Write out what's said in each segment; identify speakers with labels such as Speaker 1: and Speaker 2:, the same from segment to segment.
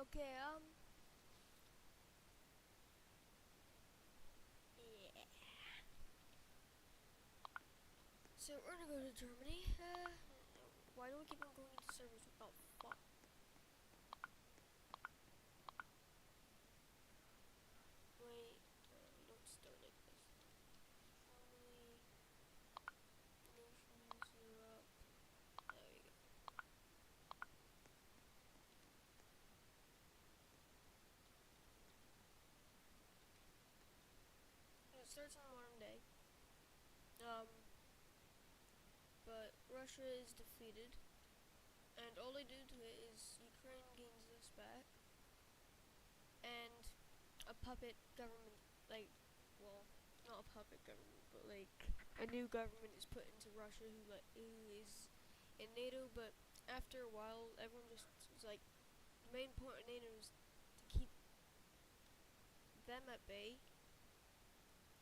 Speaker 1: Okay, yeah. So we're gonna go to Germany. Why do we keep on going into servers? What the fuck? Wait, we don't start like this. Germany, nations, Europe. There we go. It starts in modern day. Um, but Russia is defeated, and all they do to it is Ukraine gains this back, and a puppet government, like, well, not a puppet government, but like a new government is put into Russia who is in NATO. But after a while, everyone just was like, the main point of NATO is to keep them at bay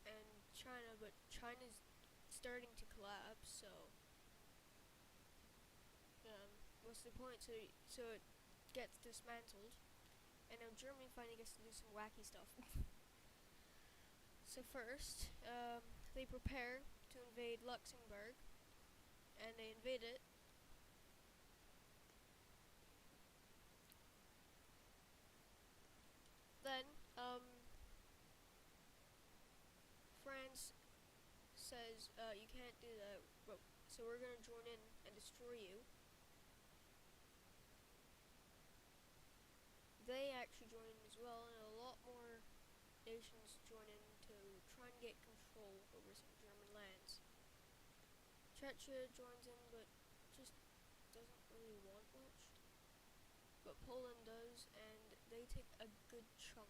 Speaker 1: and China, but China's starting to collapse. So, what's the point? So it gets dismantled, and now Germany finally gets to do some wacky stuff. So first, they prepare to invade Luxembourg, and they invade it. Then, France says, you can't do that, so we're gonna join in and destroy you. They actually join in as well, and a lot more nations join in to try and get control over some German lands. Czechia joins in, but just doesn't really want much. But Poland does, and they take a good chunk.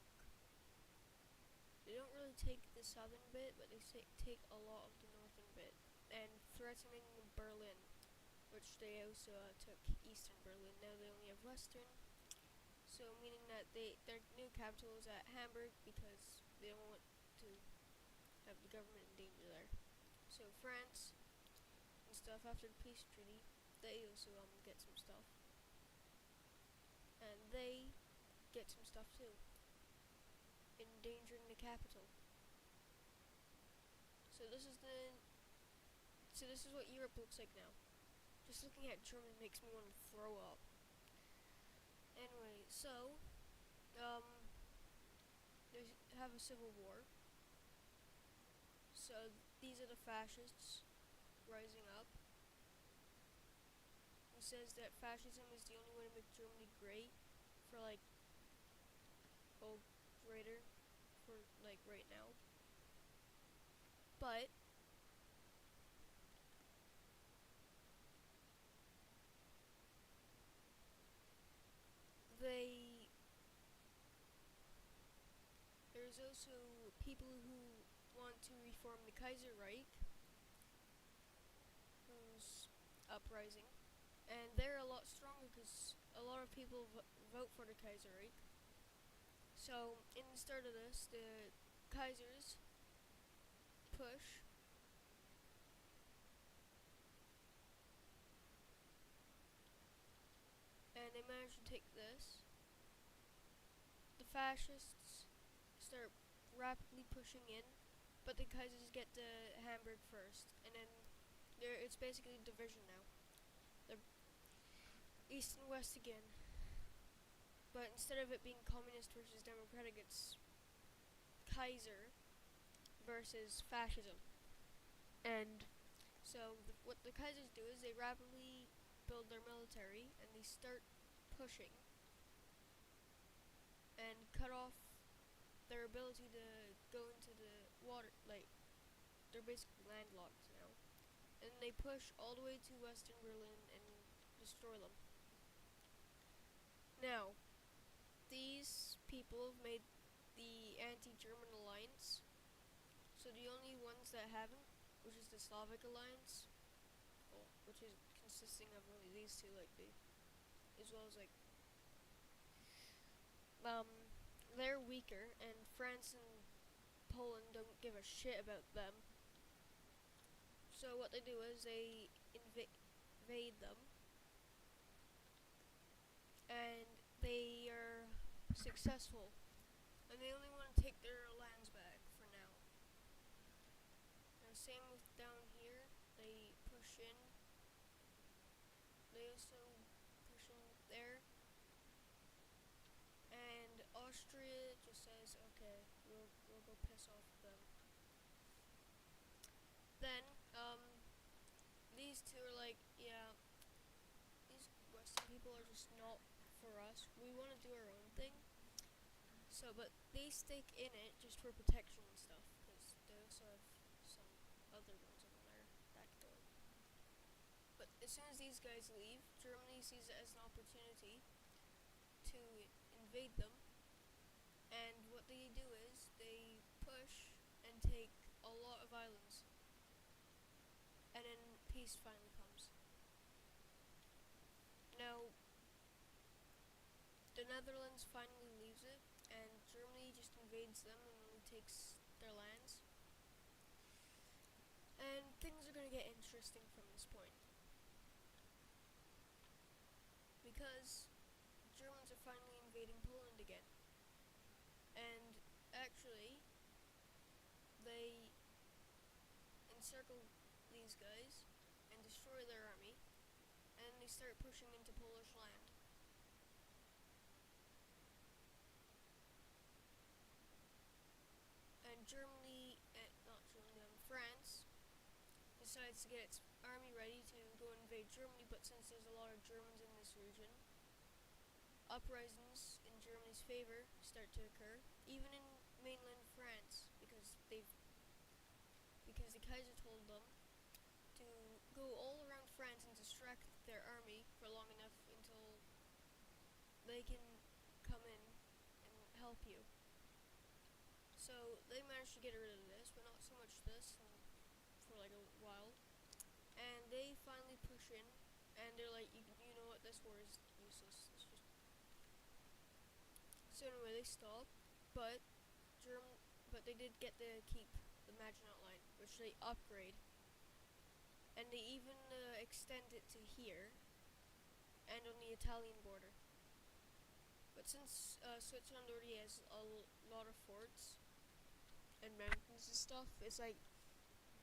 Speaker 1: They don't really take the southern bit, but they take a lot of the northern bit, and threatening Berlin, which they also took eastern Berlin. Now they only have western, so meaning that their new capital is at Hamburg because they don't want to have the government in danger there. So France and stuff, after the peace treaty, they also get some stuff, and they get some stuff too, endangering the capital. So this is what Europe looks like now. Just looking at Germany makes me want to throw up. Anyway, so they have a civil war. So these are the fascists rising up. He says that fascism is the only way to make Germany great for greater for right now. But there's also people who want to reform the Kaiserreich, who's uprising, and they're a lot stronger because a lot of people vote for the Kaiserreich. So in the start of this, the Kaisers push, and they manage to take this. The fascists start rapidly pushing in, but the Kaisers get to Hamburg first, and then it's basically a division now. They're east and west again, but instead of it being communist versus democratic, it's Kaiser versus fascism. And so what the Kaisers do is they rapidly build their military, and they start pushing and cut off their ability to go into the water. Like, they're basically landlocked now, and they push all the way to western Berlin and destroy them. Now, these people have made the anti-German alliance, so the only ones that haven't, which is the Slavic alliance, which is consisting of only these two, as well as they're weaker, and France and Poland don't give a shit about them. So what they do is they invade them, and they are successful, and they only want to take their lands back for now. Now, same with down here. They push in. They also push in there. And Austria just says, okay, we'll go piss off them. Then, these two are like, yeah, these Western people are just not for us. We want to do our own thing. So, but they stake in it just for protection and stuff, because they also have some other ones on their back door. But as soon as these guys leave, Germany sees it as an opportunity to invade them. And what they do is they push and take a lot of islands. And then peace finally comes. Now, the Netherlands finally leaves it, and Germany just invades them and only takes their lands. And things are going to get interesting from this point. Because Germans are finally invading Poland again. And actually, they encircle these guys and destroy their army, and they start pushing into Polish land. And Germany, France, decides to get its army ready to go invade Germany, but since there's a lot of Germans in this region, uprisings in Germany's favor start to occur, even in mainland France, because the Kaiser told them to go all around France and distract their army for long enough until they can come in and help you. So they managed to get rid of this, but not so much this, for like a while. And they finally push in, and they're like, you know what, this war is useless. It's just... So anyway, they stop, but they did get to keep the Maginot Line, which they upgrade. And they even extend it to here, and on the Italian border. But since Switzerland already has a lot of forts and mountains and stuff, it's like,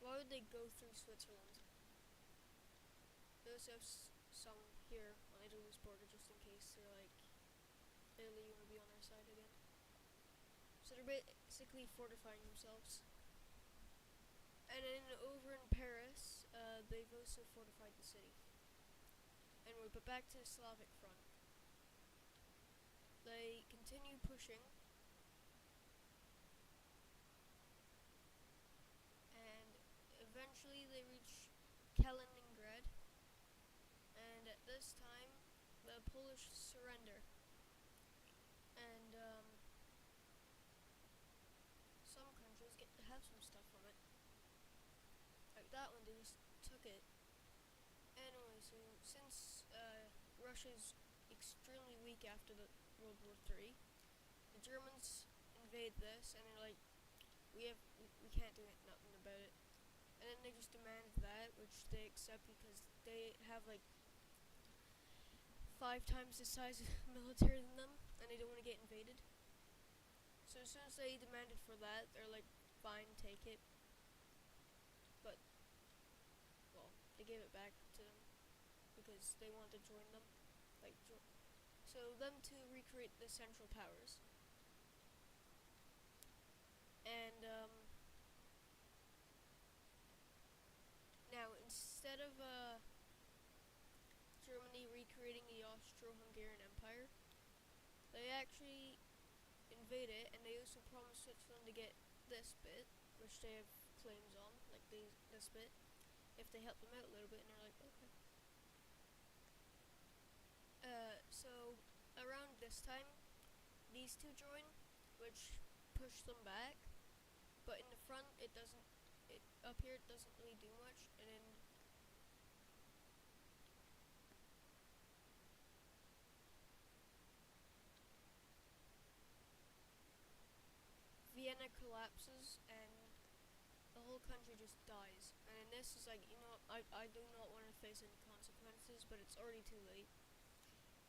Speaker 1: why would they go through Switzerland? They also have some here on Italy's border just in case they're like, Italy, you want to be on their side again. So they're basically fortifying themselves. And then over in Paris, they've also fortified the city. Anyway, but back to the Slavic front. They continue pushing, and eventually they reach Kaliningrad, and at this time the Polish surrender, and some countries get to have some stuff from it. Like that one, they just took it. Anyway, so since Russia's extremely weak after the World War III, the Germans invade this, and they're like, we can't do nothing about it. And then they just demand that, which they accept because they have like 5 times the size of military than them, and they don't want to get invaded. So as soon as they demanded for that, they're like, fine, take it. But, well, they gave it back to them because they wanted to join them. So them to recreate the Central Powers. And now instead of Germany recreating the Austro-Hungarian Empire, they actually invade it, and they also promise Switzerland to get this bit, which they have claims on, like this bit, if they help them out a little bit, and they're like, okay. So around this time, these two join, which push them back, but in the front up here it doesn't really do much, and then Vienna collapses, and the whole country just dies. And then this is like, I do not want to face any consequences, but it's already too late,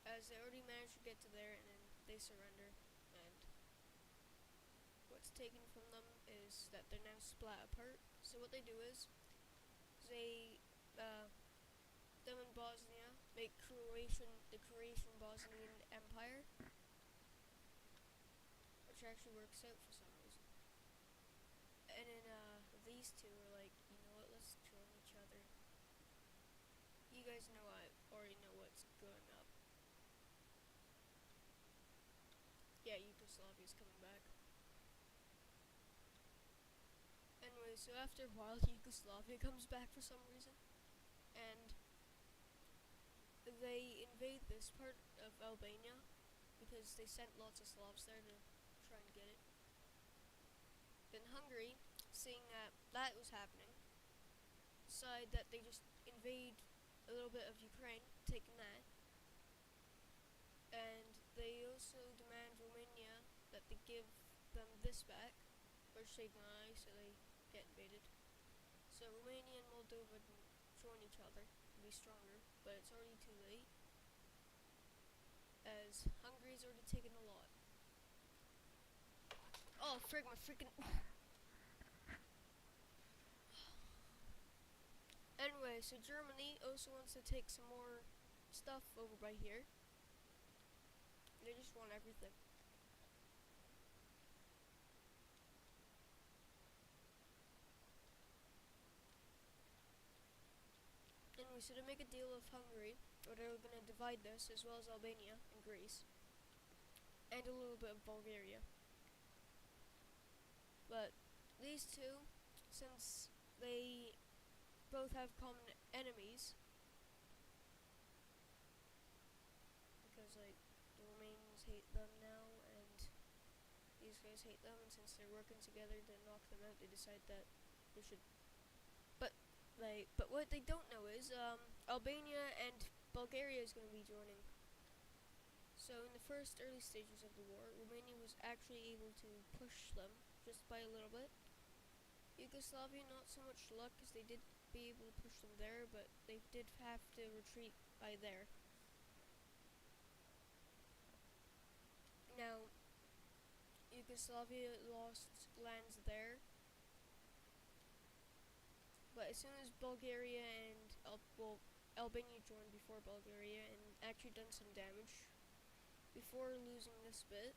Speaker 1: as they already managed to get to there, and then they surrender. taken from them is that they're now split apart. So what they do is they, them in Bosnia make the Croatian Bosnian Empire, which actually works out for some reason. And then these two are like, you know what? Let's join each other. You guys know I already know what's going up. Yeah, Yugoslavia's coming back. Anyway, so after a while, Yugoslavia comes back for some reason, and they invade this part of Albania because they sent lots of Slavs there to try and get it. Then Hungary, seeing that that was happening, decided that they just invade a little bit of Ukraine, taking that, and they also demand Romania that they give them this back, which they deny, so they get invaded. So Romania and Moldova join each other to be stronger, but it's already too late, as Hungary's already taken a lot. Oh, frig, my freaking... Anyway, so Germany also wants to take some more stuff over by here. They just want everything. Anyway, so to make a deal with Hungary, or they're going to divide this, as well as Albania and Greece, and a little bit of Bulgaria. But these two, since they both have common enemies, because like the Romanians hate them now, and these guys hate them, and since they're working together to knock them out, they decide that they should. But what they don't know is Albania and Bulgaria is going to be joining. So in the first early stages of the war, Romania was actually able to push them just by a little bit. Yugoslavia, not so much luck, because they did be able to push them there, but they did have to retreat by there. Now, Yugoslavia lost lands there, but as soon as Bulgaria and Albania joined before Bulgaria and actually done some damage before losing this bit,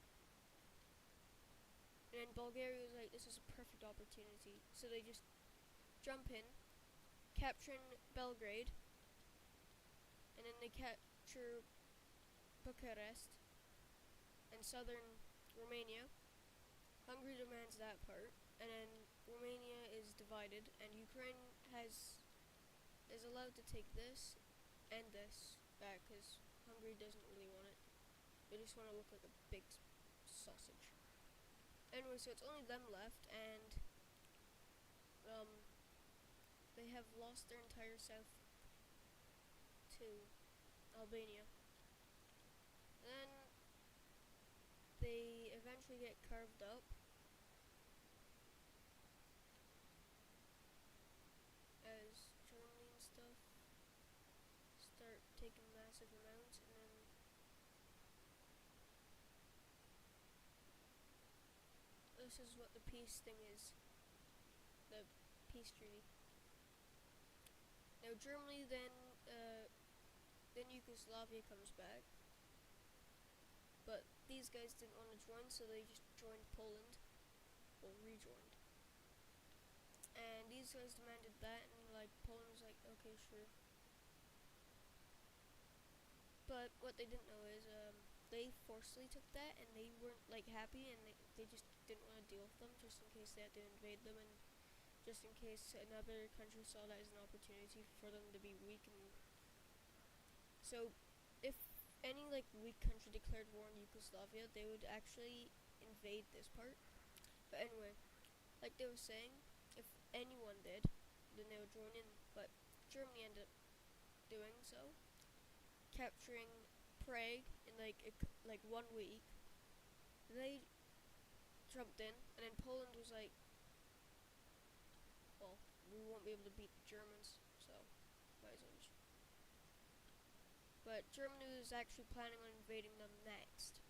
Speaker 1: and Bulgaria was like, this is a perfect opportunity, so they just jump in, capturing Belgrade, and then they capture Bucharest and southern Romania. Hungary demands that part, and then Romania is divided, and Ukraine is allowed to take this and this back, because Hungary doesn't really want it. They just want to look like a big sausage. Anyway, so it's only them left, and they have lost their entire south to Albania. Then they eventually get carved up, as Germany and stuff start taking massive amounts, and then this is what the peace thing is. The peace treaty. Now Germany then Yugoslavia comes back, but these guys didn't want to join, so they just joined Poland, or rejoined. And these guys demanded that, and like Poland was like, okay, sure. But what they didn't know is they forcefully took that, and they weren't like happy, and they just didn't want to deal with them, just in case they had to invade them, and just in case another country saw that as an opportunity for them to be weak. And so if any like weak country declared war on Yugoslavia, they would actually invade this part. But anyway, like they were saying, if anyone did, then they would join in. But Germany ended up doing so, capturing Prague in like 1 week. They jumped in, and then Poland was like, well, we won't be able to beat the Germans, so might as well just. But Germany was actually planning on invading them next.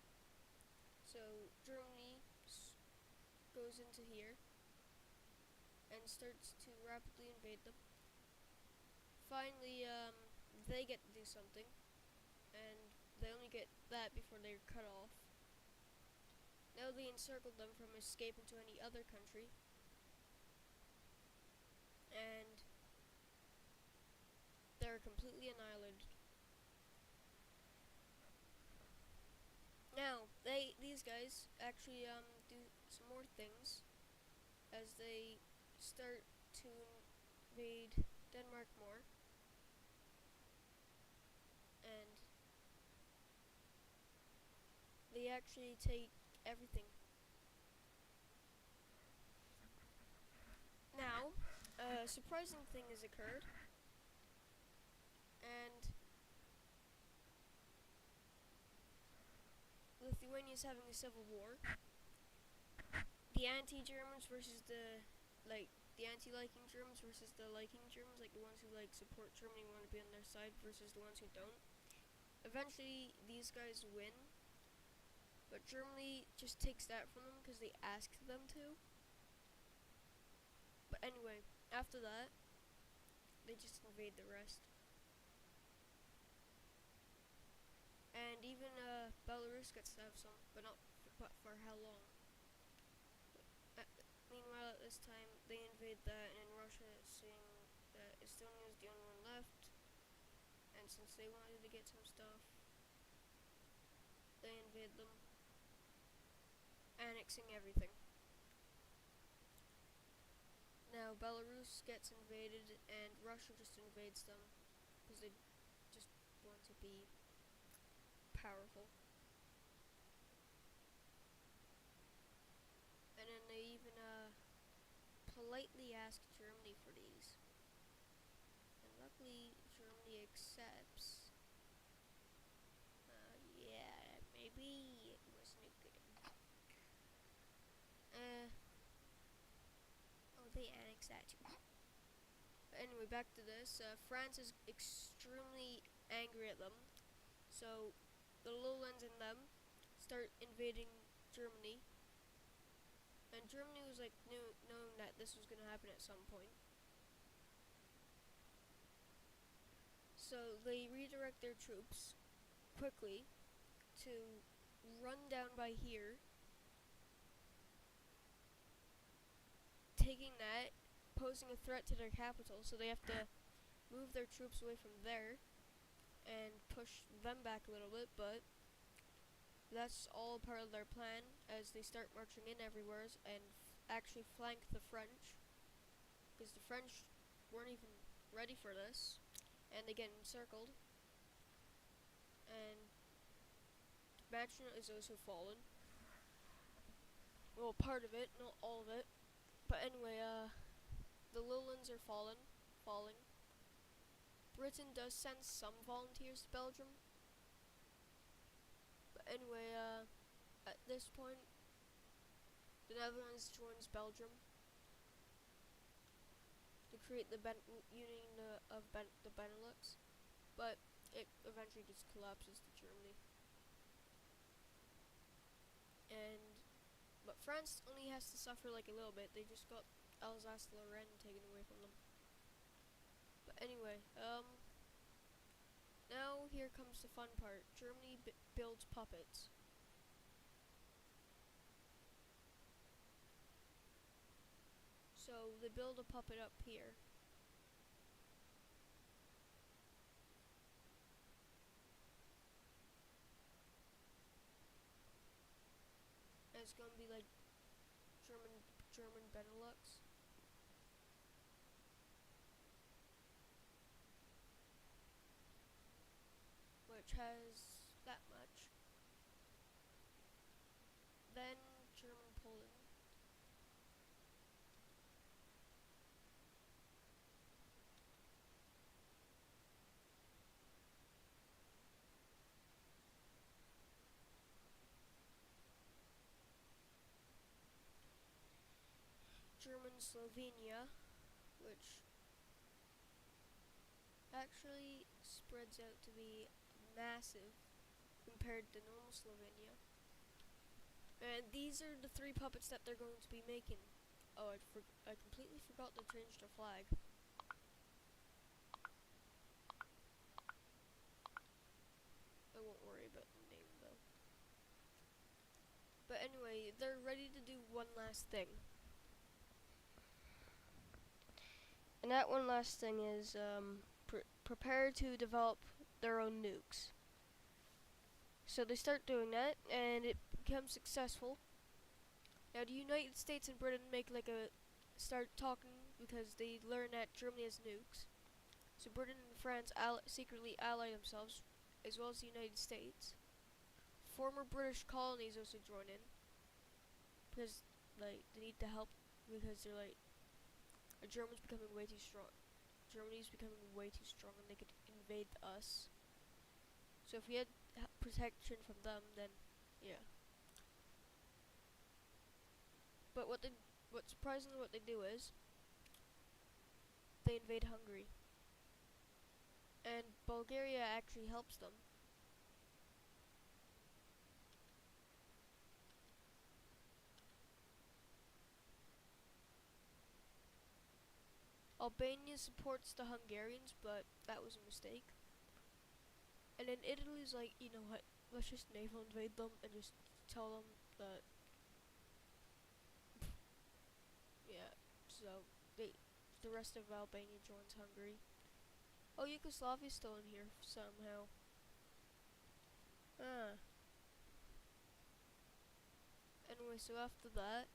Speaker 1: So Germany goes into here and starts to rapidly invade them. Finally, they get to do something, and they only get that before they're cut off. Now they encircled them from escaping to any other country, and they're completely annihilated. Now, these guys actually do some more things as they start to invade Denmark more, and they actually take everything. Now, a surprising thing has occurred, and Lithuania is having a civil war. The anti-Germans versus the anti-liking Germans versus the liking Germans, like the ones who support Germany and want to be on their side versus the ones who don't. Eventually, these guys win, but Germany just takes that from them because they asked them to. But anyway, after that, they just invade the rest. And even Belarus gets to have some, but for how long? Meanwhile, at this time, they invade that, and Russia, seeing that Estonia is the only one left, and since they wanted to get some stuff, they invade them, annexing everything. Now Belarus gets invaded, and Russia just invades them because they just want to be powerful. And then they even politely ask Germany for these, and luckily Germany accepts. Yeah, maybe it wasn't a good idea. Oh, they annexed that too. But anyway, back to this. France is extremely angry at them, so the lowlands in them start invading Germany. And Germany was knowing that this was going to happen at some point. So they redirect their troops quickly to run down by here, taking that, posing a threat to their capital, so they have to move their troops away from there and push them back a little bit, but that's all part of their plan as they start marching in everywhere and actually flank the French, because the French weren't even ready for this, and they get encircled, and Maginot is also fallen. Well, part of it, not all of it. But anyway, the lowlands are falling. Britain does send some volunteers to Belgium. But anyway, at this point, the Netherlands joins Belgium to create the Union of the Benelux. But it eventually just collapses to Germany. But France only has to suffer a little bit. They just got Alsace-Lorraine taken away from them. But anyway, now here comes the fun part. Germany builds puppets. So they build a puppet up here. And it's gonna be like German Benelux. Which has that much. Then German Poland. German Slovenia, which actually spreads out to be massive compared to normal Slovenia. And these are the three puppets that they're going to be making. Oh, I completely forgot to change the flag. I won't worry about the name though. But anyway, they're ready to do one last thing. And that one last thing is prepare to develop their own nukes. So they start doing that, and it becomes successful. Now the United States and Britain make like a start talking because they learn that Germany has nukes. So Britain and France secretly ally themselves, as well as the United States. Former British colonies also join in because like they need the help because they're like Germany's becoming way too strong. Germany's becoming way too strong, and they could invade us. So if we had protection from them, then yeah. But what surprisingly what they do is they invade Hungary, and Bulgaria actually helps them. Albania supports the Hungarians, but that was a mistake. And then Italy's like, you know what? Let's just naval invade them and just tell them that yeah. So the rest of Albania joins Hungary. Oh, Yugoslavia's still in here somehow. Ah. Anyway, so after that,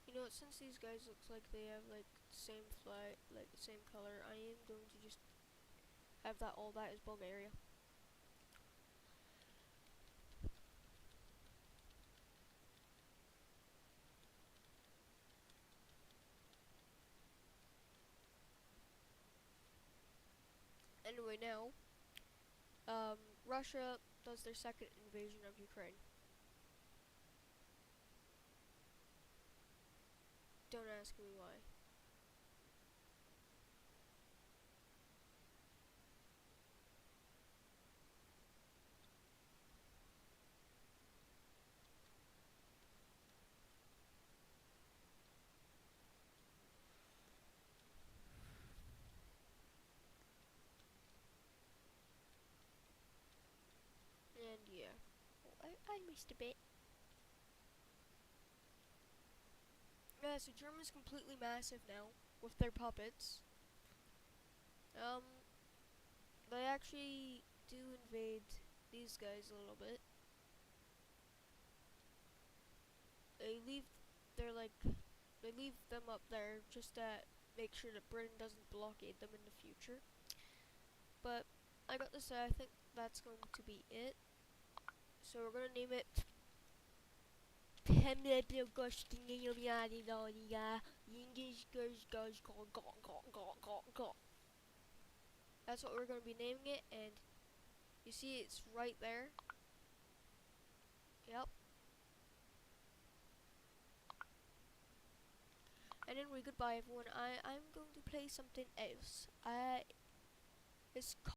Speaker 1: you know what? Since these guys looks like they have like the same flag, like the same color, I am going to just have that all that is Bulgaria. Anyway, now, Russia does their second invasion of Ukraine. Don't ask me why. And yeah, well, I missed a bit. Yeah, so Germany's completely massive now with their puppets. Um, they actually do invade these guys a little bit. They leave, they're like, they leave them up there just to make sure that Britain doesn't blockade them in the future. But I got to say, I think that's going to be it. So we're gonna name it. That's what we're gonna be naming it, and you see it's right there. Yep. And anyway, goodbye everyone. I'm going to play something else. It's